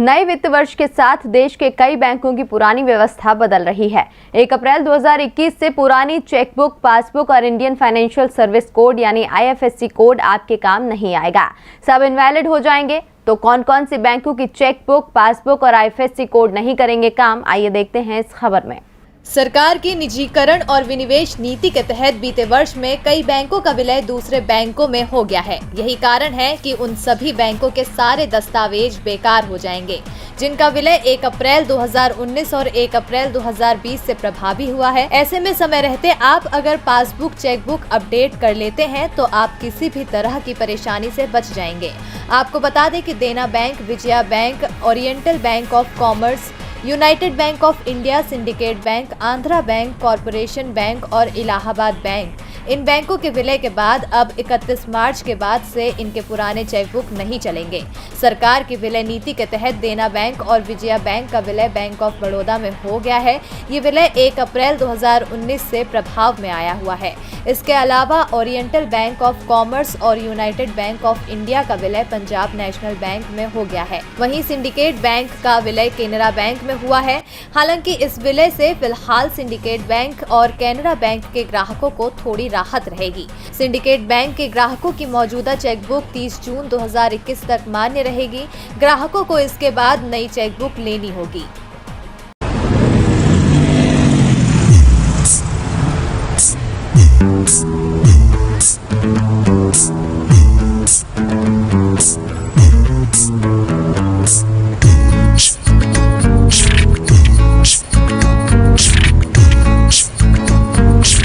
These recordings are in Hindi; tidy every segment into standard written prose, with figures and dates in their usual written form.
नए वित्त वर्ष के साथ देश के कई बैंकों की पुरानी व्यवस्था बदल रही है। 1 अप्रैल 2021 से पुरानी चेकबुक, पासबुक और इंडियन फाइनेंशियल सर्विस कोड यानी IFSC कोड आपके काम नहीं आएगा, सब इनवैलिड हो जाएंगे। तो कौन कौन सी बैंकों की चेकबुक, पासबुक और IFSC कोड नहीं करेंगे काम, आइए देखते हैं इस खबर में। सरकार की निजीकरण और विनिवेश नीति के तहत बीते वर्ष में कई बैंकों का विलय दूसरे बैंकों में हो गया है। यही कारण है कि उन सभी बैंकों के सारे दस्तावेज बेकार हो जाएंगे, जिनका विलय 1 अप्रैल 2019 और 1 अप्रैल 2020 से प्रभावी हुआ है। ऐसे में समय रहते आप अगर पासबुक, चेकबुक अपडेट कर लेते हैं तो आप किसी भी तरह की परेशानी से बच जाएंगे। आपको बता दें कि देना bank, Vijaya bank, oriental bank of commerce, United bank of India, syndicate bank, Andhra bank, corporation bank और इलाहाबाद बैंक, इन बैंकों के विलय के बाद अब 31 मार्च के बाद से इनके पुराने चेकबुक नहीं चलेंगे। सरकार की विलय नीति के तहत देना बैंक और विजया बैंक का विलय बैंक ऑफ बड़ौदा में हो गया है। ये विलय 1 अप्रैल 2019 से प्रभाव में आया हुआ है। इसके अलावा ओरिएंटल बैंक ऑफ कॉमर्स और यूनाइटेड बैंक ऑफ इंडिया का विलय पंजाब नेशनल बैंक में हो गया है। वहीं सिंडिकेट बैंक का विलय केनरा बैंक में हुआ है। हालांकि इस विलय से फिलहाल सिंडिकेट बैंक और केनरा बैंक के ग्राहकों को थोड़ी राहत रहेगी। सिंडिकेट बैंक के ग्राहकों की मौजूदा चेकबुक 30 जून 2021 तक मान्य रहेगी। ग्राहकों को इसके बाद नई चेकबुक लेनी होगी।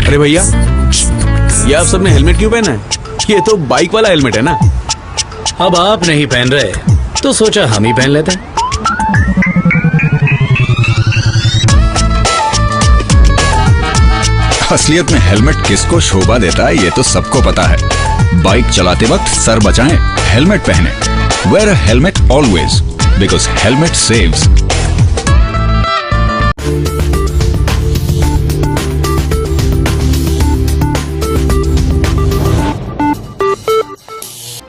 अरे भैया, ये आप सबने हेलमेट क्यों पहना है? ये तो बाइक वाला हेलमेट है ना। अब आप नहीं पहन रहे तो सोचा हम ही पहन लेते हैं। असलियत में हेलमेट किसको शोभा देता है ये तो सबको पता है। बाइक चलाते वक्त सर बचाएं, हेलमेट पहने। Wear a helmet always, because helmet saves.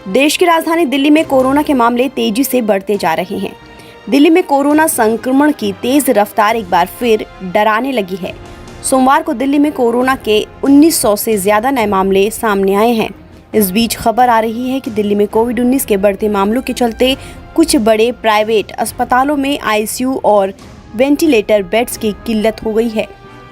देश की राजधानी दिल्ली में कोरोना के मामले तेजी से बढ़ते जा रहे हैं। दिल्ली में कोरोना संक्रमण की तेज रफ्तार एक बार फिर डराने लगी है। सोमवार को दिल्ली में कोरोना के 1900 से ज्यादा नए मामले सामने आए हैं। इस बीच खबर आ रही है कि दिल्ली में कोविड-19 के बढ़ते मामलों के चलते कुछ बड़े प्राइवेट अस्पतालों में ICU और वेंटिलेटर बेड्स की किल्लत हो गई है।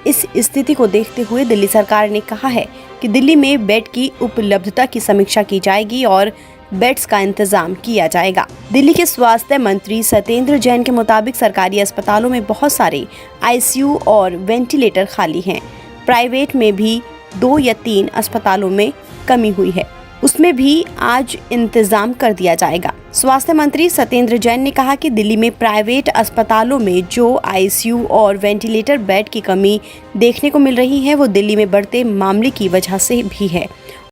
इस स्थिति को देखते हुए दिल्ली सरकार ने कहा है कि दिल्ली में बेड की उपलब्धता की समीक्षा की जाएगी और बेड्स का इंतजाम किया जाएगा। दिल्ली के स्वास्थ्य मंत्री सत्येंद्र जैन के मुताबिक सरकारी अस्पतालों में बहुत सारे ICU और वेंटिलेटर खाली हैं। प्राइवेट में भी 2 या 3 अस्पतालों में कमी हुई है, उसमें भी आज इंतजाम कर दिया जाएगा। स्वास्थ्य मंत्री सत्येंद्र जैन ने कहा कि दिल्ली में प्राइवेट अस्पतालों में जो ICU और वेंटिलेटर बेड की कमी देखने को मिल रही है वो दिल्ली में बढ़ते मामले की वजह से भी है।